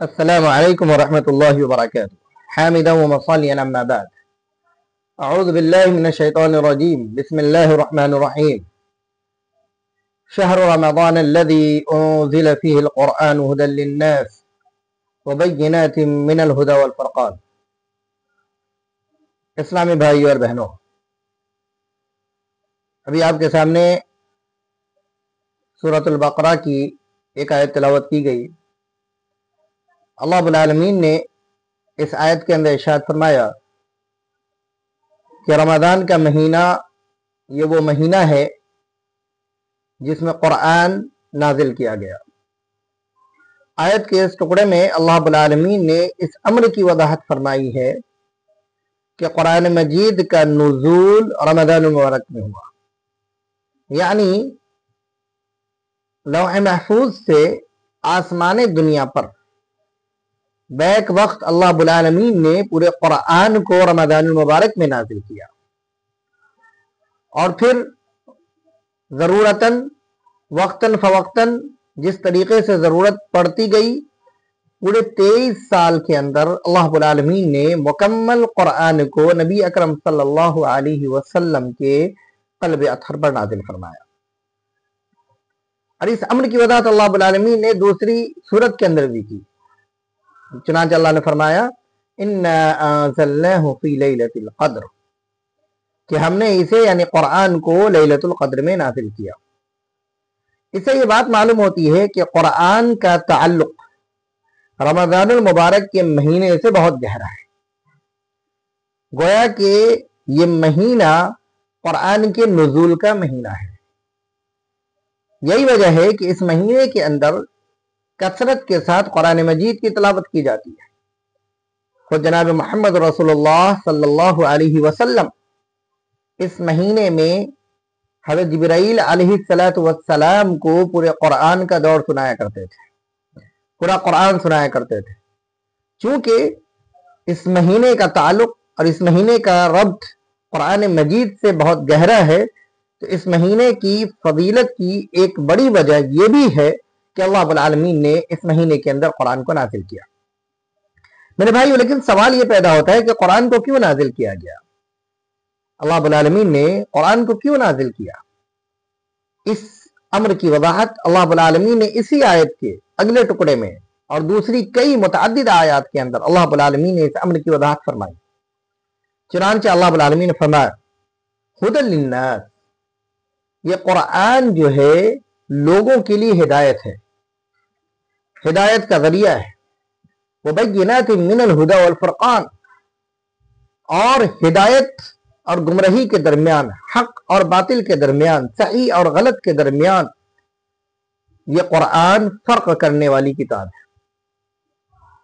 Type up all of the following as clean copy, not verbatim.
السلام علیکم ورحمۃ اللہ وبرکاتہ حامدا ومصلیا اما بعد اعوذ باللہ من الشیطان الرجیم بسم اللہ الرحمن الرحیم شہر رمضان الذي انزل فيه القرآن هدى للناس وبینات من الهدى والفرقان۔ اسلامی بھائیو اور بہنوں، ابھی آپ کے سامنے سورۃ البقرہ کی ایک آیت تلاوت کی گئی۔ اللہ رب العالمین نے اس آیت کے اندر ارشاد فرمایا کہ رمضان کا مہینہ یہ وہ مہینہ ہے جس میں قرآن نازل کیا گیا۔ آیت کے اس ٹکڑے میں اللہ رب العالمین نے اس امر کی وضاحت فرمائی ہے کہ قرآن مجید کا نزول رمضان المبارک میں ہوا، یعنی لوح محفوظ سے آسمان دنیا پر بیک وقت اللہ رب العالمین نے پورے قرآن کو رمضان المبارک میں نازل کیا، اور پھر ضرورتاً وقتاً فوقتاً جس طریقے سے ضرورت پڑتی گئی، پورے 23 سال کے اندر اللہ رب العالمین نے مکمل قرآن کو نبی اکرم صلی اللہ علیہ وسلم کے قلب اطہر پر نازل فرمایا۔ اور اس امر کی وضاحت اللہ رب العالمین نے دوسری سورت کے اندر بھی کی۔ چنانچہ اللہ نے فرمایا اِنَّا أَنزَلْنَاهُ فِي لَيْلَةِ الْقَدْرِ، کہ ہم نے اسے یعنی قرآن کو لیلۃ القدر میں نازل کیا۔ اس سے یہ بات معلوم ہوتی ہے کہ قرآن کا تعلق رمضان المبارک کے مہینے سے بہت گہرا ہے، گویا کہ یہ مہینہ قرآن کے نزول کا مہینہ ہے۔ یہی وجہ ہے کہ اس مہینے کے اندر کثرت کے ساتھ قرآن مجید کی تلاوت کی جاتی ہے۔ خود جناب محمد رسول اللہ صلی اللہ علیہ وسلم اس مہینے میں حضرت جبرائیل علیہ السلام کو پورے قرآن کا دور سنایا کرتے تھے، پورا قرآن سنایا کرتے تھے۔ چونکہ اس مہینے کا تعلق اور اس مہینے کا ربط قرآن مجید سے بہت گہرا ہے، تو اس مہینے کی فضیلت کی ایک بڑی وجہ یہ بھی ہے کہ اللہ رب العالمین نے اس مہینے کے اندر قرآن کو نازل کیا۔ میرے بھائیو، لیکن سوال یہ پیدا ہوتا ہے کہ قرآن کو کیوں نازل کیا گیا؟ اللہ رب العالمین نے قرآن کو کیوں نازل کیا؟ اس امر کی وضاحت اللہ رب العالمین نے اسی آیت کے اگلے ٹکڑے میں اور دوسری کئی متعدد آیات کے اندر اللہ رب العالمین نے اس امر کی وضاحت فرمائی۔ چنانچہ اللہ رب العالمین نے فرمایا ھدی للناس، یہ قرآن جو ہے لوگوں کے لیے ہدایت ہے، ہدایت کا ذریعہ ہے۔ وبینات من الہدی والفرقان، اور ہدایت اور گمراہی کے درمیان، حق اور باطل کے درمیان، صحیح اور غلط کے درمیان یہ قرآن فرق کرنے والی کتاب ہے۔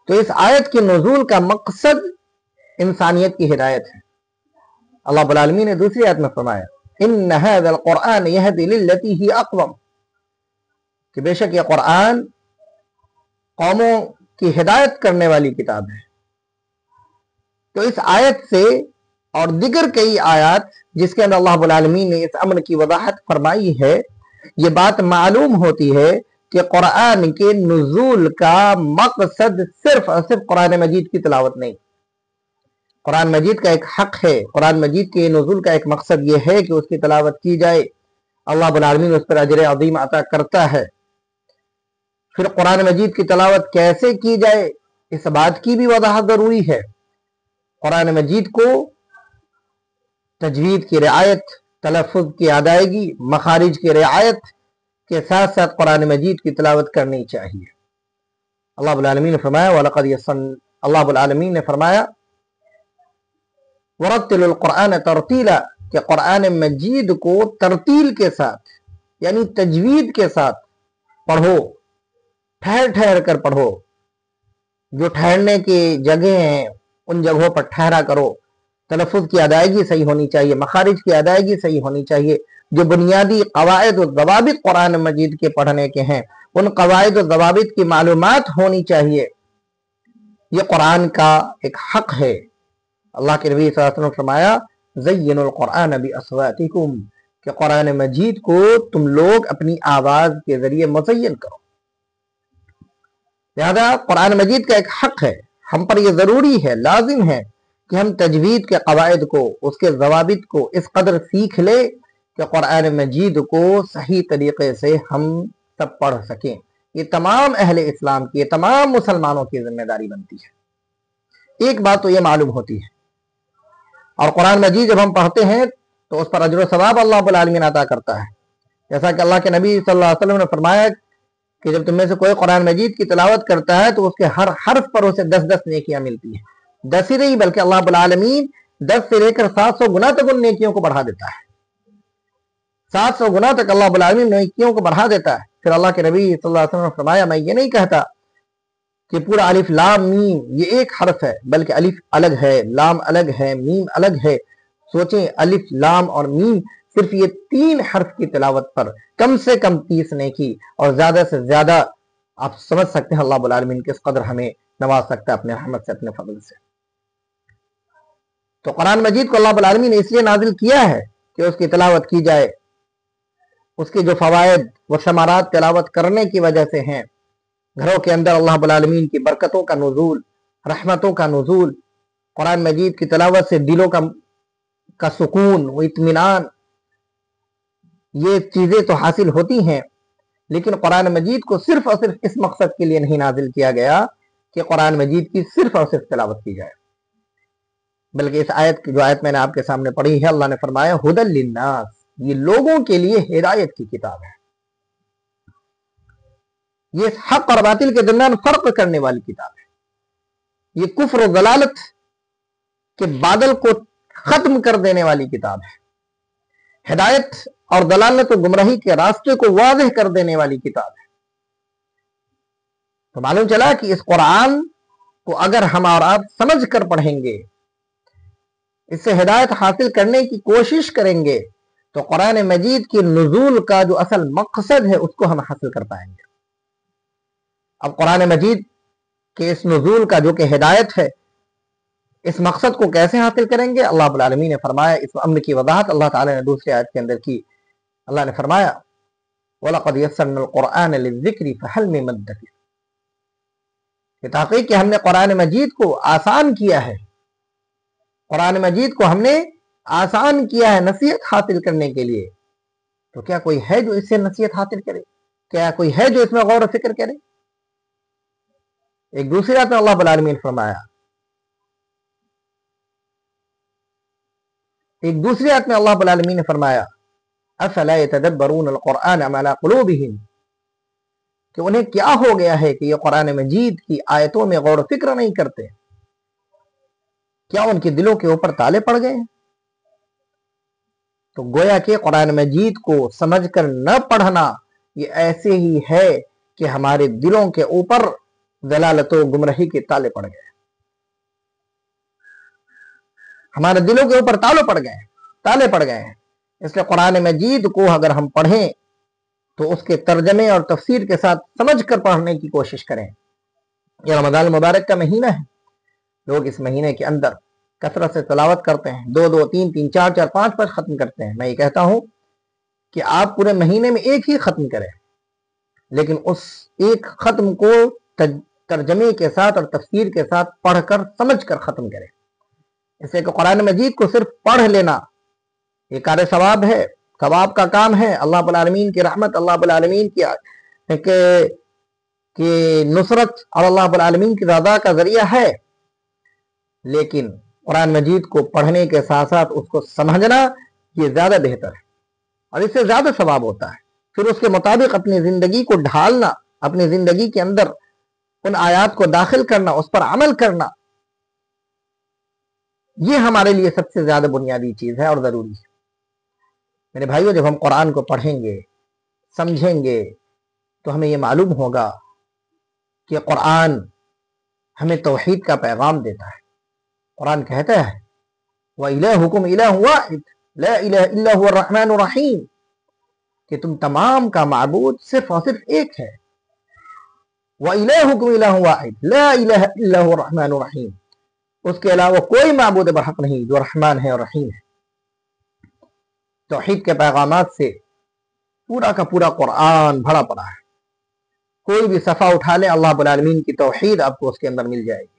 تو اس آیت کے نزول کا مقصد انسانیت کی ہدایت ہے۔ اللہ رب العالمین نے دوسری آیت میں فرمایا ان ھذا القرآن یہدی للتی ہی اقوم، کہ بے شک یہ قرآن قوموں کی ہدایت کرنے والی کتاب ہے۔ تو اس آیت سے اور دیگر کئی آیات جس کے اندر اللہ رب العالمین نے اس امر کی وضاحت فرمائی ہے، یہ بات معلوم ہوتی ہے کہ قرآن کے نزول کا مقصد صرف اور صرف قرآن مجید کی تلاوت نہیں۔ قرآن مجید کا ایک حق ہے، قرآن مجید کے نزول کا ایک مقصد یہ ہے کہ اس کی تلاوت کی جائے، اللہ رب العالمین اس پر اجر عظیم عطا کرتا ہے۔ پھر قرآن مجید کی تلاوت کیسے کی جائے، اس بات کی بھی وضاحت ضروری ہے۔ قرآن مجید کو تجوید کی رعایت، تلفظ کی ادائیگی، مخارج کی رعایت کے ساتھ ساتھ قرآن مجید کی تلاوت کرنی چاہیے۔ اللہ رب العالمین نے فرمایا اللہ رب العالمین نے فرمایا ورتل القرآن ترتیلا، کہ قرآن مجید کو ترتیل کے ساتھ یعنی تجوید کے ساتھ پڑھو، ٹھہر ٹھہر کر پڑھو۔ جو ٹھہرنے کی جگہ ہیں ان جگہوں پر ٹھہرا کرو، تلفظ کی ادائیگی صحیح ہونی چاہیے، مخارج کی ادائیگی صحیح ہونی چاہیے۔ جو بنیادی قواعد و ضوابط قرآن مجید کے پڑھنے کے ہیں، ان قواعد و ضوابط کی معلومات ہونی چاہیے۔ یہ قرآن کا ایک حق ہے۔ اللہ کے نبی صلی اللہ علیہ وسلم نے فرمایا زینوا القرآن باصواتکم، کہ قرآن مجید کو تم لوگ اپنی آواز کے ذریعے مزین کرو۔ لہذا قرآن مجید کا ایک حق ہے، ہم پر یہ ضروری ہے، لازم ہے کہ ہم تجوید کے قواعد کو، اس کے ضوابط کو اس قدر سیکھ لے کہ قرآن مجید کو صحیح طریقے سے ہم سب پڑھ سکیں۔ یہ تمام اہل اسلام کی، یہ تمام مسلمانوں کی ذمہ داری بنتی ہے۔ ایک بات تو یہ معلوم ہوتی ہے، اور قرآن مجید جب ہم پڑھتے ہیں تو اس پر اجر و ثواب اللہ رب العالمین عطا کرتا ہے، جیسا کہ اللہ کے نبی صلی اللہ علیہ وسلم نے فرمایا کہ جب تم میں سے کوئی قرآن مجید کی تلاوت کرتا ہے تو اس کے ہر حرف پر اسے 10 نیکیاں ملتی ہیں۔ 10 ہی نہیں بلکہ اللہ رب العالمین 10 سے لے کر 700 گنا تک ان نیکیوں کو بڑھا دیتا ہے۔ 700 گنا تک اللہ رب العالمین نیکیوں کو بڑھا دیتا ہے۔ پھر اللہ کے نبی صلی اللہ علیہ وسلم نے فرمایا میں یہ نہیں کہتا کہ پورا الف لام میم یہ ایک حرف ہے، بلکہ الف الگ ہے، لام الگ ہے، میم الگ ہے۔ سوچیں، الف لام اور میم صرف یہ 3 حرف کی تلاوت پر کم سے کم 30 نیکی، اور زیادہ سے زیادہ آپ سمجھ سکتے ہیں اللہ رب العالمین کس قدر ہمیں نواز سکتا ہے اپنے رحمت سے، اپنے فضل سے۔ تو قرآن مجید کو اللہ رب العالمین نے اس لیے نازل کیا ہے کہ اس کی تلاوت کی جائے، اس کے جو فوائد و ثمرات تلاوت کرنے کی وجہ سے ہیں، گھروں کے اندر اللہ رب العالمین کی برکتوں کا نزول، رحمتوں کا نزول، قرآن مجید کی تلاوت سے دلوں کا سکون و اطمینان، یہ چیزیں تو حاصل ہوتی ہیں۔ لیکن قرآن مجید کو صرف اور صرف اس مقصد کے لیے نہیں نازل کیا گیا کہ قرآن مجید کی صرف اور صرف تلاوت کی جائے، بلکہ اس آیت کی جو آیت میں نے آپ کے سامنے پڑھی ہے، اللہ نے فرمایا ھدی للناس، یہ لوگوں کے لیے ہدایت کی کتاب ہے، یہ حق اور باطل کے درمیان فرق کرنے والی کتاب ہے، یہ کفر و ضلالت کے بادل کو ختم کر دینے والی کتاب ہے، ہدایت اور دلالت و گمراہی کے راستے کو واضح کر دینے والی کتاب ہے۔ تو معلوم چلا کہ اس قرآن کو اگر ہم اور آپ سمجھ کر پڑھیں گے، اس سے ہدایت حاصل کرنے کی کوشش کریں گے، تو قرآن مجید کی نزول کا جو اصل مقصد ہے اس کو ہم حاصل کر پائیں گے۔ اب قرآن مجید کے اس نزول کا جو کہ ہدایت ہے، اس مقصد کو کیسے حاصل کریں گے؟ اللہ رب العالمین نے فرمایا، اس امر کی وضاحت اللہ تعالی نے دوسری آیت کے اندر کی۔ اللہ نے فرمایا وَلَقَدْ يَسَّرْنَا الْقُرْآنَ لِلذِّكْرِ فَهَلْ مِن مُدَّكِرٍ، کہ تحقیق کہ ہم نے قرآن مجید کو آسان کیا ہے، قرآن مجید کو ہم نے آسان کیا ہے نصیحت حاصل کرنے کے لیے، تو کیا کوئی ہے جو اس سے نصیحت حاصل کرے؟ کیا کوئی ہے جو اس میں غور و فکر کرے؟ ایک دوسری آیت میں اللہ رب العالمین فرمایا، اللہ رب العالمین نے فرمایا افلا يتدبرون القرآن ام على قلوبهم، کہ انہیں کیا ہو گیا ہے کہ یہ قرآن مجید کی آیتوں میں غور و فکر نہیں کرتے، کیا ان کے دلوں کے اوپر تالے پڑ گئے ہیں؟ تو گویا کہ قرآن مجید کو سمجھ کر نہ پڑھنا یہ ایسے ہی ہے کہ ہمارے دلوں کے اوپر ضلالت و گمراہی کے تالے پڑ گئے، ہمارے دلوں کے اوپر تالے پڑ گئے ہیں۔ اس لیے قرآن مجید کو اگر ہم پڑھیں تو اس کے ترجمے اور تفسیر کے ساتھ سمجھ کر پڑھنے کی کوشش کریں۔ یہ رمضان المبارک کا مہینہ ہے، لوگ اس مہینے کے اندر کثرت سے تلاوت کرتے ہیں، 2 3 4 5 ختم کرتے ہیں۔ میں یہ کہتا ہوں کہ آپ پورے مہینے میں ایک ہی ختم کریں، لیکن اس ایک ختم کو ترجمے کے ساتھ اور تفسیر کے ساتھ پڑھ کر سمجھ کر ختم کریں۔ اس لیے کہ قرآن مجید کو صرف پڑھ لینا یہ کار ثواب ہے، ثواب کا کام ہے، اللہ رب العالمین کی رحمت، اللہ رب العالمین کی نصرت اور اللہ رب العالمین کی رضا کا ذریعہ ہے، لیکن قرآن مجید کو پڑھنے کے ساتھ ساتھ اس کو سمجھنا یہ زیادہ بہتر ہے، اور اس سے زیادہ ثواب ہوتا ہے۔ پھر اس کے مطابق اپنی زندگی کو ڈھالنا، اپنی زندگی کے اندر ان آیات کو داخل کرنا، اس پر عمل کرنا، یہ ہمارے لیے سب سے زیادہ بنیادی چیز ہے اور ضروری ہے۔ میرے بھائیو، جب ہم قرآن کو پڑھیں گے، سمجھیں گے، تو ہمیں یہ معلوم ہوگا کہ قرآن ہمیں توحید کا پیغام دیتا ہے۔ قرآن کہتا ہے وَإِلَٰهُكُمْ إِلَٰهٌ وَاحِدٌ لَا إِلَٰهَ إِلَّا هُوَ الرَّحْمَٰنُ الرَّحِيمُ، کہ تم تمام کا معبود صرف اور صرف ایک ہے۔ وَإِلَٰهُكُمْ إِلَٰهٌ وَاحِدٌ لَا إِلَٰهَ إِلَّا هُوَ الرَّحْمَٰنُ الرَّحِيمُ، اس کے علاوہ کوئی معبود برحق نہیں جو رحمان ہے اور رحیم ہے۔ توحید کے پیغامات سے پورا کا پورا قرآن بھرا پڑا ہے۔ کوئی بھی صفحہ اٹھا لیں اللہ رب العالمین کی توحید آپ کو اس کے اندر مل جائے گی.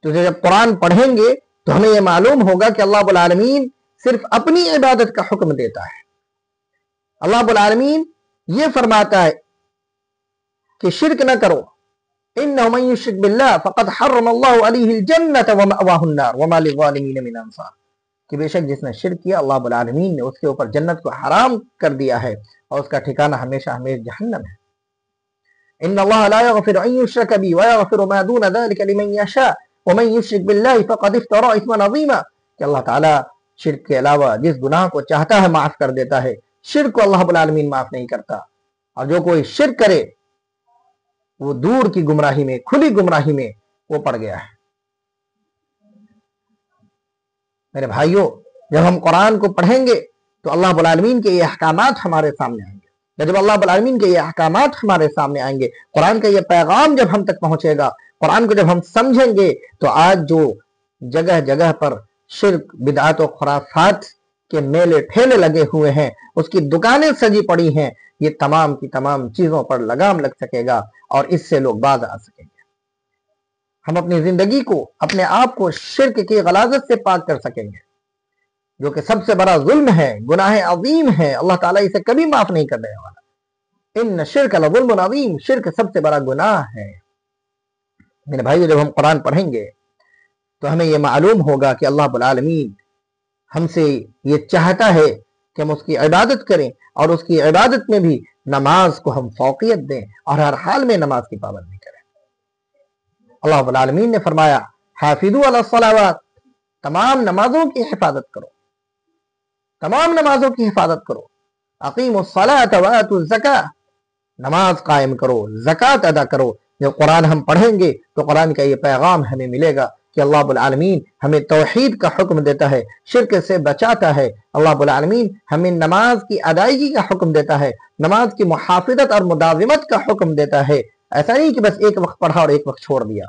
تو جب قرآن پڑھیں گے تو ہمیں یہ معلوم ہوگا کہ اللہ رب العالمین صرف اپنی عبادت کا حکم دیتا ہے. اللہ رب العالمین یہ فرماتا ہے کہ شرک نہ کرو. إِنَّهُ مَن يُشْرِكْ بِاللَّهِ فَقَدْ حَرَّمَ اللَّهُ عَلَيْهِ الْجَنَّةَ وَمَأْوَاهُ النَّارُ وَمَا لِلظَّالِمِينَ مِنْ أَنصَارٍ. کہ بے شک جس نے شرک کیا اللہ رب العالمین نے اس کے اوپر جنت کو حرام کر دیا ہے اور اس کا ٹھکانہ ہمیشہ ہمیشہ جہنم ہے. إِنَّ اللَّهَ لَا يَغْفِرُ أَن يُشْرَكَ بِهِ وَيَغْفِرُ مَا دُونَ ذَلِكَ لِمَن يَشَاءُ وَمَن يُشْرِكْ بِاللَّهِ فَقَدِ افْتَرَىٰ إِثْمًا عَظِيمًا. کہ اللہ تعالیٰ شرک کے علاوہ جس گناہ کو چاہتا ہے معاف کر دیتا ہے. شرک کو اللہ رب العالمین معاف نہیں کرتا، اور جو کوئی شرک کرے وہ دور کی گمراہی میں، کھلی گمراہی میں وہ پڑ گیا ہے. میرے بھائیوں، جب ہم قرآن کو پڑھیں گے تو اللہ رب العالمین کے یہ احکامات ہمارے سامنے آئیں گے. جب اللہ رب العالمین کے یہ احکامات ہمارے سامنے آئیں گے، قرآن کا یہ پیغام جب ہم تک پہنچے گا، قرآن کو جب ہم سمجھیں گے، تو آج جو جگہ جگہ پر شرک، بدعات و خرافات کے میلے ٹھیلے لگے ہوئے ہیں، اس کی دکانیں سجی پڑی ہیں، یہ تمام کی تمام چیزوں پر لگام لگ سکے گا اور اس سے لوگ باز آ سکیں گے. ہم اپنی زندگی کو، اپنے آپ کو شرک کی غلاظت سے پاک کر سکیں گے، جو کہ سب سے بڑا ظلم ہے، گناہ عظیم ہے. اللہ تعالیٰ اسے کبھی معاف نہیں کرنے والا. ان شرک لظلم عظیم، شرک سب سے بڑا گناہ ہے. میرے بھائیو، جب ہم قرآن پڑھیں گے تو ہمیں یہ معلوم ہوگا کہ اللہ رب العالمین ہم سے یہ چاہتا ہے کہ ہم اس کی عبادت کریں، اور اس کی عبادت میں بھی نماز کو ہم فوقیت دیں اور ہر حال میں نماز کی پابندی کریں. اللہ رب العالمین نے فرمایا حافظوا علی الصلاوات، تمام نمازوں کی حفاظت کرو، تمام نمازوں کی حفاظت کرو. اقیموا الصلاۃ وآتوا الزکاۃ، نماز قائم کرو، زکوٰۃ ادا کرو. جب قرآن ہم پڑھیں گے تو قرآن کا یہ پیغام ہمیں ملے گا کہ اللہ رب العالمین ہمیں توحید کا حکم دیتا ہے، شرک سے بچاتا ہے. اللہ رب العالمین ہمیں نماز کی ادائیگی کا حکم دیتا ہے، نماز کی محافظت اور مداومت کا حکم دیتا ہے. ایسا نہیں کہ بس ایک وقت پڑھا اور ایک وقت چھوڑ دیا.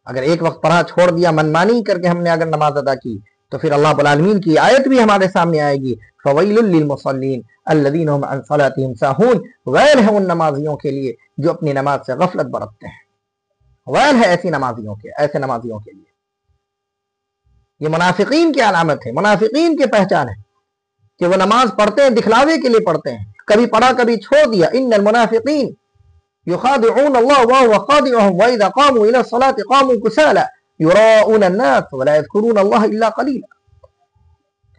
اگر ایک وقت پڑھا چھوڑ دیا، منمانی کر کے ہم نے اگر نماز ادا کی، تو پھر اللہ رب العالمین کی آیت بھی ہمارے سامنے آئے گی فَوَيْلٌ لِّلْمُصَلِّينَ الَّذِينَ هُمْ عَنْ صَلَاتِهِمْ سَاهُونَ. ویل ہے ان نمازیوں کے لیے جو اپنی نماز سے غفلت برتتے ہیں. ویل ہے ایسے نمازیوں کے لیے. یہ منافقین کی علامت ہے، منافقین کی پہچان ہے کہ وہ نماز پڑھتے ہیں، دکھلاوے کے لیے پڑھتے ہیں، کبھی پڑھا کبھی چھوڑ دیا. ان المنافقین يخادعون الله وهو خادعهم واذا قاموا الى الصلاه قاموا كسالى يراءون الناس ولا يذكرون الله الا قليلا.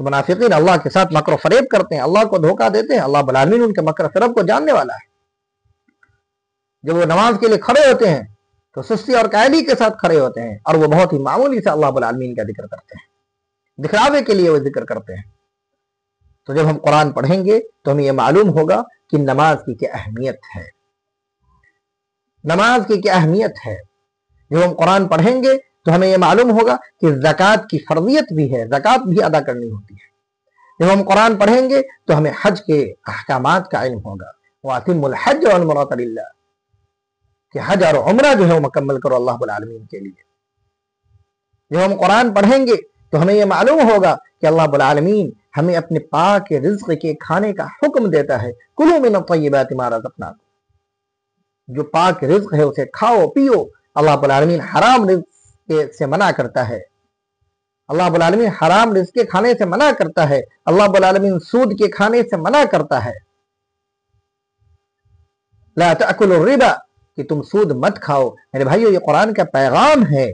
کہ منافقین اللہ کے ساتھ مکر و فریب کرتے ہیں، اللہ کو دھوکہ دیتے ہیں. اللہ رب العالمین ان کے مکر و فریب کو جاننے والا ہے. جب وہ نماز کے لیے کھڑے ہوتے ہیں تو سستی اور قائلی کے ساتھ کھڑے ہوتے ہیں، اور وہ بہت ہی معمولی سے اللہ رب العالمین کا ذکر کرتے ہیں، دکھلاوے کے لیے وہ ذکر کرتے ہیں. تو جب ہم قرآن پڑھیں گے تو ہمیں یہ معلوم ہوگا کہ نماز کی کیا اہمیت ہے، نماز کی کیا اہمیت ہے. جب ہم قرآن پڑھیں گے تو ہمیں یہ معلوم ہوگا کہ زکوٰۃ کی فرضیت بھی ہے، زکوٰۃ بھی ادا کرنی ہوتی ہے. جب ہم قرآن پڑھیں گے تو ہمیں حج کے احکامات کا علم ہوگا. وَأَتِمُّوا الْحَجَّ وَالْعُمْرَةَ لِلَّهِ، کہ حج اور عمرہ جو ہے وہ مکمل کرو اللہ رب العالمین کے لیے. جب ہم قرآن پڑھیں گے تو ہمیں یہ معلوم ہوگا کہ اللہ رب العالمین ہمیں اپنے پاک رزق کے کھانے کا حکم دیتا ہے. کُلُوا مِنَ الطَّيِّبَاتِ مَا رَزَقْنَاكُمْ، جو پاک رزق ہے اسے کھاؤ پیو. اللہ رب العالمین حرام رزق سے منع کرتا ہے، اللہ رب العالمین حرام رزق کے کھانے سے منع کرتا ہے. اللہ رب العالمین سود کے کھانے سے منع کرتا ہے. لا تأکلوا الربا، کہ تم سود مت کھاؤ. میرے بھائیو، یہ قرآن کا پیغام ہے.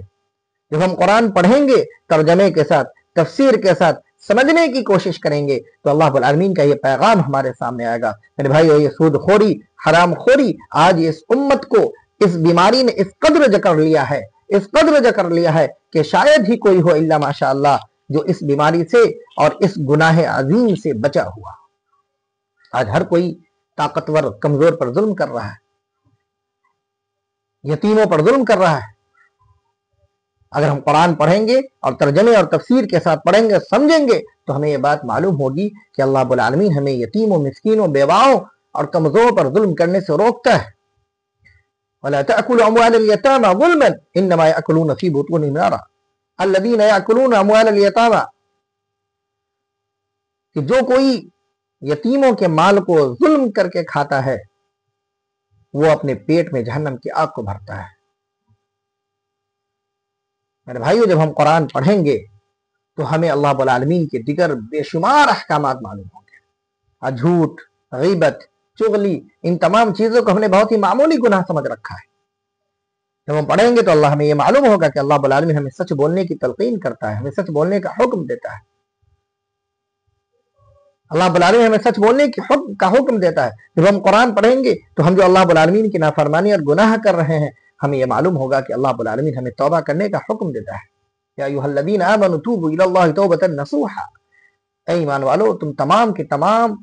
جب ہم قرآن پڑھیں گے ترجمے کے ساتھ، تفسیر کے ساتھ سمجھنے کی کوشش کریں گے تو اللہ رب العالمین کا یہ پیغام ہمارے سامنے آئے گا. میرے بھائیو، یہ سود خوری، حرام خوری آج اس امت کو اس بیماری نے اس قدر جکڑ لیا ہے، اس قدر جکڑ لیا ہے کہ شاید ہی کوئی ہو الا ماشاء اللہ جو اس بیماری سے اور اس گناہ عظیم سے بچا ہوا. آج ہر کوئی طاقتور کمزور پر ظلم کر رہا ہے، یتیموں پر ظلم کر رہا ہے. اگر ہم قرآن پڑھیں گے اور ترجمے اور تفسیر کے ساتھ پڑھیں گے، سمجھیں گے، تو ہمیں یہ بات معلوم ہوگی کہ اللہ رب العالمین ہمیں یتیموں، مسکینوں، بیواؤں اور کمزوروں پر ظلم کرنے سے روکتا ہے. وَلَا تَأْكُلُوا أَمْوَالَ الْيَتَامَى ظُلْمًا إِنَّمَا يَأْكُلُونَ فِي بُطُونِهِمْ نَارًا الَّذِينَ يَأْكُلُونَ أَمْوَالَ الْيَتَامَى، کہ جو کوئی یتیموں کے مال کو ظلم کر کے کھاتا ہے وہ اپنے پیٹ میں جہنم کی آگ کو بھرتا ہے۔ میرے بھائیو، جب ہم قرآن پڑھیں گے تو ہمیں اللہ رب العالمین کے دیگر بے شمار احکامات معلوم ہوں گے۔ جھوٹ، غیبت، چغلی، ان تمام چیزوں کو ہم نے بہت ہی معمولی گناہ سمجھ رکھا ہے۔ جب ہم پڑھیں گے تو اللہ ہمیں یہ معلوم ہوگا کہ اللہ رب العالمین ہمیں سچ بولنے کی تلقین کرتا ہے، ہمیں سچ بولنے کا حکم دیتا ہے۔ اللہ رب العالمین ہمیں سچ بولنے کا حکم دیتا ہے۔ جب ہم قرآن پڑھیں گے تو ہم جو اللہ رب العالمین کی نافرمانی اور گناہ کر رہے ہیں، ہمیں یہ معلوم ہوگا کہ اللہ رب العالمین ہمیں توبہ کرنے کا حکم دیتا ہے۔ یا ایھا الذین آمنوا توبوا الی اللہ توبۃ نصوحا، اے ایمان والو تم تمام کے تمام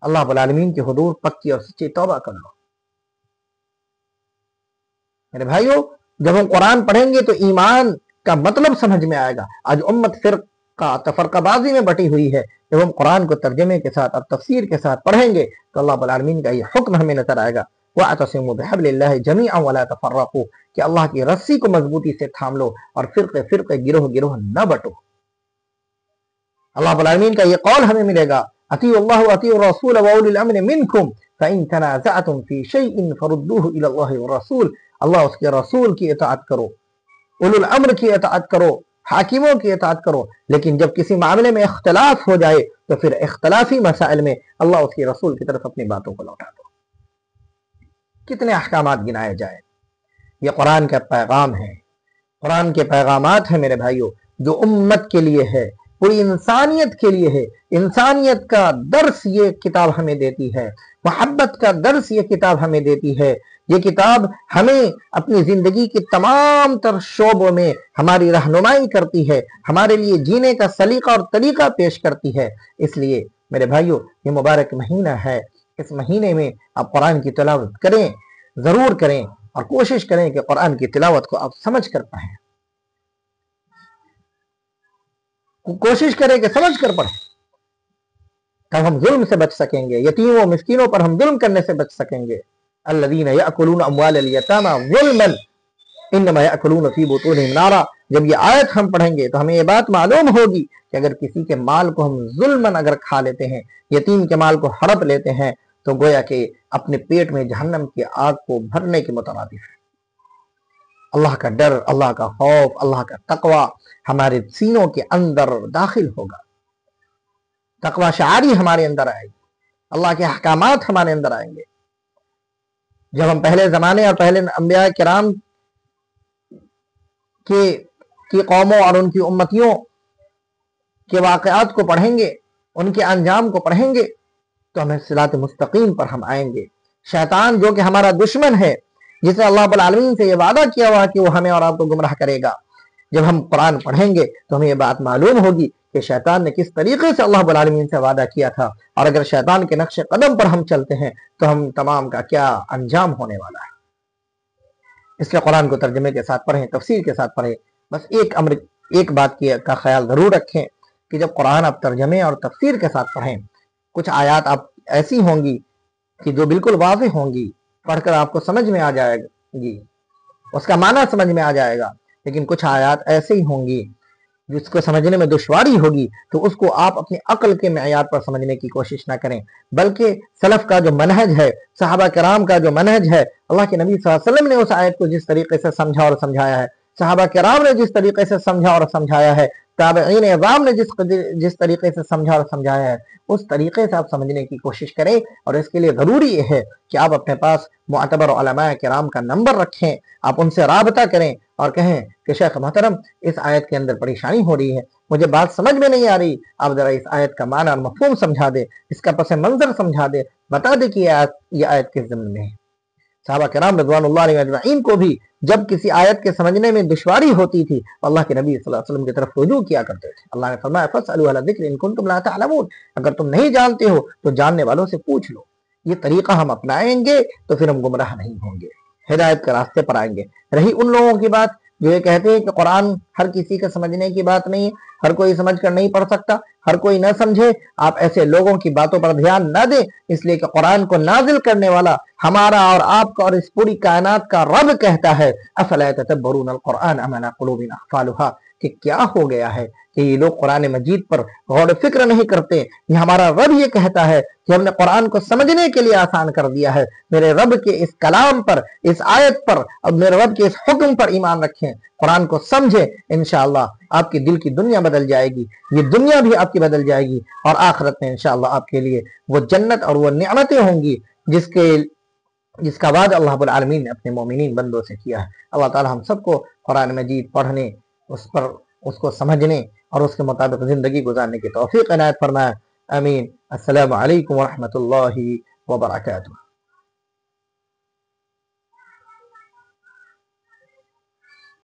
اللہ رب العالمین کی حضور پکی اور سچی توبہ کر لو۔ میرے بھائیو، جب ہم قرآن پڑھیں گے تو ایمان کا مطلب سمجھ میں آئے گا۔ آج امت تفرقہ بازی میں بٹی ہوئی ہے۔ جب ہم قرآن کو ترجمے کے ساتھ اور تفسیر کے ساتھ پڑھیں گے تو اللہ رب العالمین کا یہ حکم ہمیں نظر آئے گا، وَاعْتَصِمُوا بِحَبْلِ اللَّهِ جَمِيعًا وَلَا تَفَرَّقُوا، کہ اللہ کی رسی کو مضبوطی سے تھام لو اور فرقے فرقے گروہ گروہ نہ بٹو۔ اللہ رب العالمین کا یہ قول ہمیں ملے گا، اطیعوا اللہ واطیعوا الرسول واولی الامر منکم فإن تنازعتم فی شیء فردوه الی اللہ والرسول، اللہ اس کے رسول کی اطاعت کرو، اولو الامر کی اطاعت کرو، حاکموں کی اطاعت کرو، لیکن جب کسی معاملے میں اختلاف ہو جائے تو پھر اختلافی مسائل میں اللہ اس کے رسول کی طرف اپنی باتوں کو لوٹا دو۔ کتنے احکامات گنائے جائیں، یہ قرآن کا پیغام ہے، قرآن کے پیغامات ہیں میرے بھائیوں، جو امت کے لیے ہے، پوری انسانیت کے لیے ہے۔ انسانیت کا درس یہ کتاب ہمیں دیتی ہے، محبت کا درس یہ کتاب ہمیں دیتی ہے۔ یہ کتاب ہمیں اپنی زندگی کے تمام تر شعبوں میں ہماری رہنمائی کرتی ہے، ہمارے لیے جینے کا سلیقہ اور طریقہ پیش کرتی ہے۔ اس لیے میرے بھائیوں، یہ مبارک مہینہ ہے، اس مہینے میں آپ قرآن کی تلاوت کریں، ضرور کریں، اور کوشش کریں کہ قرآن کی تلاوت کو آپ سمجھ کر پڑھیں، کوشش کریں کہ سمجھ کر پڑھیں، تب ہم ظلم سے بچ سکیں گے، یتیموں مسکینوں پر ہم ظلم کرنے سے بچ سکیں گے۔ الذین یأکلون اموال الیتامی ظلما انما یأکلون فی بطونہم نارا، جب یہ آیت ہم پڑھیں گے تو ہمیں یہ بات معلوم ہوگی کہ اگر کسی کے مال کو ہم ظلماً اگر کھا لیتے ہیں، یتیم کے مال کو ہڑپ لیتے ہیں، تو گویا کہ اپنے پیٹ میں جہنم کی آگ کو بھرنے کے مترادف ہے۔ اللہ کا ڈر، اللہ کا خوف، اللہ کا تقوی ہمارے سینوں کے اندر داخل ہوگا، تقوی شعاری ہمارے اندر آئے گی، اللہ کے احکامات ہمارے اندر آئیں گے۔ جب ہم پہلے زمانے اور پہلے انبیاء کرام کی قوموں اور ان کی امتیوں کے واقعات کو پڑھیں گے، ان کے انجام کو پڑھیں گے، تو ہمیں صراط مستقیم پر ہم آئیں گے۔ شیطان جو کہ ہمارا دشمن ہے، جس نے اللہ رب العالمین سے یہ وعدہ کیا ہوا کہ وہ ہمیں اور آپ کو گمراہ کرے گا، جب ہم قرآن پڑھیں گے تو ہمیں یہ بات معلوم ہوگی کہ شیطان نے کس طریقے سے اللہ رب العالمین سے وعدہ کیا تھا، اور اگر شیطان کے نقش قدم پر ہم چلتے ہیں تو ہم تمام کا کیا انجام ہونے والا ہے۔ اس لیے قرآن کو ترجمے کے ساتھ پڑھیں، تفسیر کے ساتھ پڑھیں۔ بس ایک بات کا خیال ضرور رکھیں کہ جب قرآن آپ ترجمے اور تفسیر کے ساتھ پڑھیں، کچھ آیات آپ ایسی ہوں گی کہ جو بالکل واضح ہوں گی، پڑھ کر آپ کو سمجھ میں آ جائے گی، اس کا معنی سمجھ میں آ جائے گا، لیکن کچھ آیات ایسے ہی ہوں گی جس کو سمجھنے میں دشواری ہوگی، تو اس کو آپ اپنی عقل کے معیار پر سمجھنے کی کوشش نہ کریں، بلکہ سلف کا جو منہج ہے، صحابہ کرام کا جو منہج ہے، اللہ کے نبی صلی اللہ علیہ وسلم نے اس آیت کو جس طریقے سے سمجھا اور سمجھایا ہے، صحابہ کرام نے جس طریقے سے سمجھا اور سمجھایا ہے، تابعین اعظام نے جس طریقے سے سمجھا اور سمجھایا ہے، اس طریقے سے آپ سمجھنے کی کوشش کریں۔ اور اس کے لیے ضروری یہ ہے کہ آپ اپنے پاس معتبر علماء کرام کا نمبر رکھیں، آپ ان سے رابطہ کریں اور کہیں کہ شیخ محترم اس آیت کے اندر پریشانی ہو رہی ہے، مجھے بات سمجھ میں نہیں آ رہی، آپ ذرا اس آیت کا معنی اور مفہوم سمجھا دے، اس کا پس منظر سمجھا دے، بتا دے کہ یہ آیت کس ضمن میں ہے۔ صحابہ کرام رضوان اللہ علیہ اجمعین کو بھی جب کسی آیت کے سمجھنے میں دشواری ہوتی تھی، اللہ کے نبی صلی اللہ علیہ وسلم کی طرف رجوع کیا کرتے تھے۔ اللہ نے فرمایا فَاسْأَلُوا أَهْلَ الذِّكْرِ إِن كُنتُمْ لَا تَعْلَمُونَ، اگر تم نہیں جانتے ہو تو جاننے والوں سے پوچھ لو۔ یہ طریقہ ہم اپنائیں گے تو پھر ہم گمراہ نہیں ہوں گے، ہدایت کے راستے پر آئیں گے۔ رہی ان لوگوں کی بات جو یہ کہتے ہیں کہ قرآن ہر کسی کے سمجھنے کی بات نہیں ہے، ہر کوئی سمجھ کر نہیں پڑھ سکتا، ہر کوئی نہ سمجھے، آپ ایسے لوگوں کی باتوں پر دھیان نہ دیں، اس لیے کہ قرآن کو نازل کرنے والا ہمارا اور آپ کا اور اس پوری کائنات کا رب کہتا ہے افلا يتدبرون القرآن ام علی قلوب اقفالها، کہ کیا ہو گیا ہے کہ یہ لوگ قرآن مجید پر غور و فکر نہیں کرتے. یہ ہمارا رب یہ کہتا ہے کہ ہم نے قرآن کو سمجھنے کے لیے آسان کر دیا ہے. میرے رب کے اس کلام پر، اس آیت پر اور میرے رب کے اس حکم پر ایمان رکھیں، قرآن کو سمجھیں. انشاءاللہ آپ کی دل کی دنیا بدل جائے گی، یہ دنیا بھی آپ کی بدل جائے گی، اور آخرت میں انشاءاللہ آپ کے لیے وہ جنت اور وہ نعمتیں ہوں گی جس کا وعدہ اللہ رب العالمین نے اپنے مومنین بندوں سے کیا ہے. اللہ تعالی ہم سب کو قرآن مجید پڑھنے، اس کو سمجھنے اور اس کے مطابق زندگی گزارنے کی توفیق عنایت فرمائے. آمین. السلام علیکم ورحمۃ اللہ وبرکاتہ.